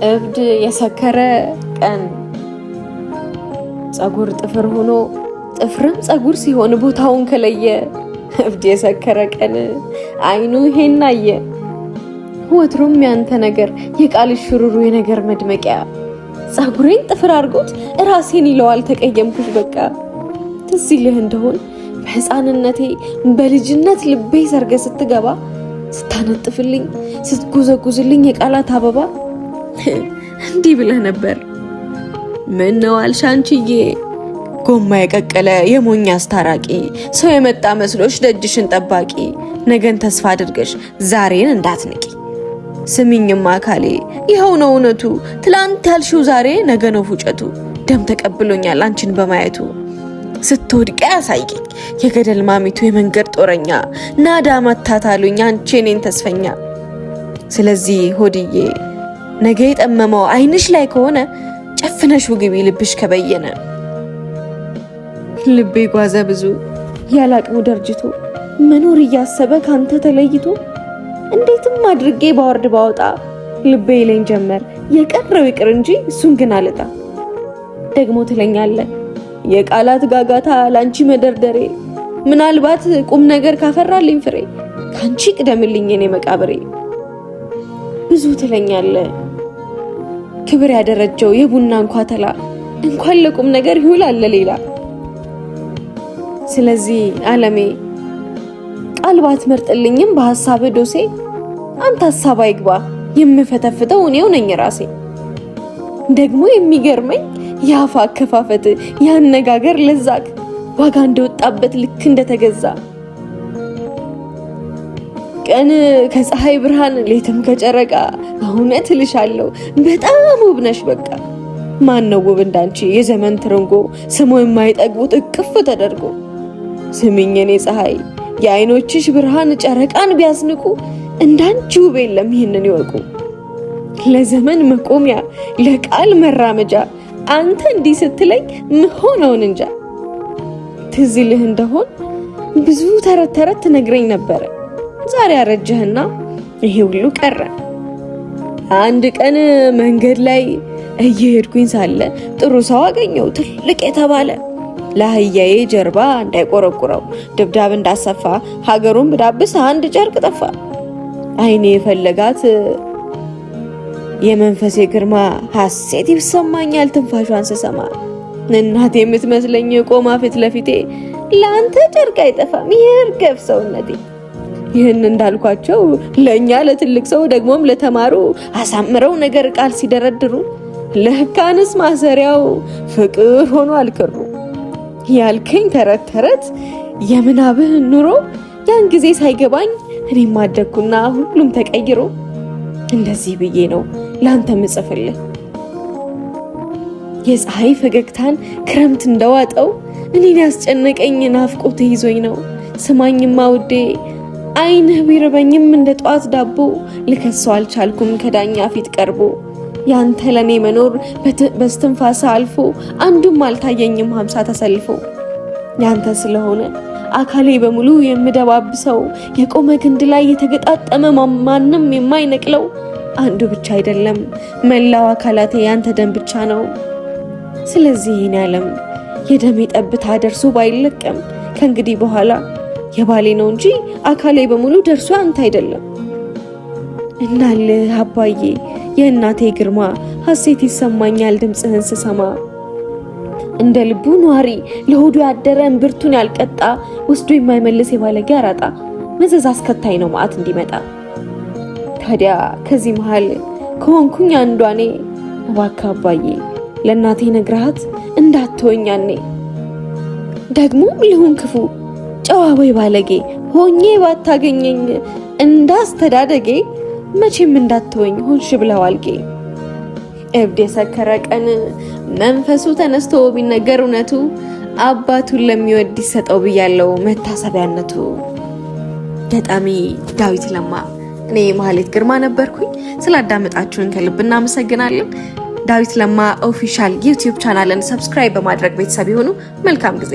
እብድ የሰከረ ቀን ጸጉር ጥፍር ሆኖ ጥፍርም ጸጉር ሲሆን ቦታውን ከለየ እብድ የሰከረ ቀን አይኑ ይሄን አየ። ወትሮም ያንተ ነገር የቃል ሽሩሩ የነገር መድመቂያ ጸጉሬን ጥፍር አርጎት ራሴን ይለዋል ተቀየምኩሽ በቃ። ትዝ ይልህ እንደሆን በህፃንነቴ በልጅነት ልቤ ሰርገ ስትገባ ስታነጥፍልኝ ስትጉዘጉዝልኝ የቃላት አበባ እንዲህ ብለህ ነበር። ምን ነው አልሻንቺዬ ጎማ የቀቀለ የሞኛ አስታራቂ ሰው የመጣ መስሎሽ ደጅሽን ጠባቂ ነገን ተስፋ አድርገሽ ዛሬን እንዳትንቂ። ስሚኝማ አካሌ ይኸው ነው እውነቱ ትላንት ያልሽው ዛሬ ነገ ነው ፉጨቱ። ደም ተቀብሎኛል አንቺን በማየቱ ስትወድቂ ያሳይኝ የገደል ማሚቱ የመንገድ ጦረኛ ናዳ መታታሉኝ አንቺ እኔን ተስፈኛ። ስለዚህ ሆድዬ ነገ የጠመመው አይንሽ ላይ ከሆነ ጨፍነሽ ውግቢ ልብሽ ከበየነ። ልቤ ጓዘ ብዙ ያላቅሙ ደርጅቶ መኖር እያሰበ ካንተ ተለይቶ እንዴትም አድርጌ ባወርድ ባወጣ ልቤ ይለኝ ጀመር የቀረው ይቅር እንጂ እሱን ግን አልጣ። ደግሞ ትለኛለህ የቃላት ጋጋታ ላንቺ መደርደሬ ምናልባት ቁም ነገር ካፈራልኝ ፍሬ ካንቺ ቅደምልኝ የኔ መቃብሬ። ብዙ ትለኛለህ ክብር ያደረጀው የቡና እንኳተላ እንኳን ለቁም ነገር ይውላል ለሌላ። ስለዚህ ዓለሜ ቃል ባትመርጥልኝም በሐሳብ ዶሴ አንተ ሐሳብ አይግባ የምፈተፍተው እኔው ነኝ ራሴ። ደግሞ የሚገርመኝ ያፋ አከፋፈት ያነጋገር ለዛክ ዋጋ እንደወጣበት ልክ እንደተገዛ ቀን ከፀሐይ ብርሃን ሌትም ከጨረቃ እውነት ልሻለሁ በጣም ውብ ነሽ በቃ። ማን ነው ውብ እንዳንቺ የዘመን ትርንጎ ስሙ የማይጠግቡት እቅፍ ተደርጎ። ስሚኝ የኔ ፀሐይ የአይኖችሽ ብርሃን ጨረቃን ቢያስንቁ እንዳንቺ ውብ የለም ይህንን ይወቁ። ለዘመን መቆሚያ ለቃል መራመጃ አንተ እንዲህ ስትለኝ ምሆነውን እንጃ። ትዝ ይልህ እንደሆን ብዙ ተረት ተረት ትነግረኝ ነበረ ዛሬ አረጀህና ይሄ ሁሉ ቀረ። አንድ ቀን መንገድ ላይ እየሄድኩኝ ሳለ ጥሩ ሰው አገኘው ትልቅ የተባለ ለአህያዬ ጀርባ እንዳይቆረቁረው ድብዳብ እንዳሰፋ ሀገሩን ብዳብስ አንድ ጨርቅ ጠፋ። አይኔ የፈለጋት የመንፈሴ ግርማ ሐሴት ይሰማኛል ትንፋሿን ስሰማ። እናቴ የምትመስለኝ ቆማ ፊት ለፊቴ ለአንተ ጨርቅ አይጠፋም ይርገፍ ሰውነቴ። ይህን እንዳልኳቸው ለእኛ ለትልቅ ሰው ደግሞም ለተማሩ አሳምረው ነገር ቃል ሲደረድሩ ለህካንስ ማሰሪያው ፍቅር ሆኖ አልክሩ። ያልከኝ ተረት ተረት የምናብህ ኑሮ ያን ጊዜ ሳይገባኝ እኔም አደግኩና ሁሉም ተቀይሮ እንደዚህ ብዬ ነው ላንተ ምጽፍልህ። የፀሐይ ፈገግታን ክረምት እንደዋጠው እኔን ያስጨነቀኝ ናፍቆት ይዞኝ ነው። ስማኝማ ውዴ አይንህ ቢርበኝም እንደ ጧት ዳቦ ልከሰው አልቻልኩም ከዳኛ ፊት ቀርቦ። ያንተ ለኔ መኖር በስትንፋሳ አልፎ አንዱም አልታየኝም 50 ተሰልፎ። ያንተ ስለሆነ አካሌ በሙሉ የምደባብሰው የቆመ ግንድ ላይ የተገጣጠመ ማንም የማይነቅለው አንዱ ብቻ አይደለም መላው አካላቴ ያንተ ደም ብቻ ነው። ስለዚህ ይህን ዓለም የደሜ ጠብታ ደርሶ ባይለቀም ከእንግዲህ በኋላ የባሌ ነው እንጂ አካሌ በሙሉ ደርሶ አንተ አይደለም። እናልህ አባዬ የእናቴ ግርማ ሐሴት ይሰማኛል ድምፅህን ስሰማ። እንደ ልቡ ኗሪ ለሆዱ ያደረ እምብርቱን ያልቀጣ ወስዶ የማይመልስ የባለጌ አራጣ መዘዝ አስከታይ ነው መዓት እንዲመጣ። ታዲያ ከዚህ መሃል ከሆንኩኝ አንዷኔ እባክህ አባዬ ለእናቴ ነግረሃት እንዳትወኛኔ። ደግሞም ልሁን ክፉ ጨዋ ወይ ባለጌ ሆኜ ባታገኘኝ እንዳስተዳደጌ መቼም እንዳትወኝ ሆንሽ ብለው አልጌ። እብድ የሰከረ ቀን መንፈሱ ተነስቶ ቢነገር እውነቱ አባቱን ለሚወድ ይሰጠው ብያለው መታሰቢያነቱ። ገጣሚ ዳዊት ለማ። እኔ ማህሌት ግርማ ነበርኩኝ። ስላዳመጣችሁን ከልብ እናመሰግናለን። ዳዊት ለማ ኦፊሻል ዩቲዩብ ቻናልን ሰብስክራይብ በማድረግ ቤተሰብ ይሁኑ። መልካም ጊዜ።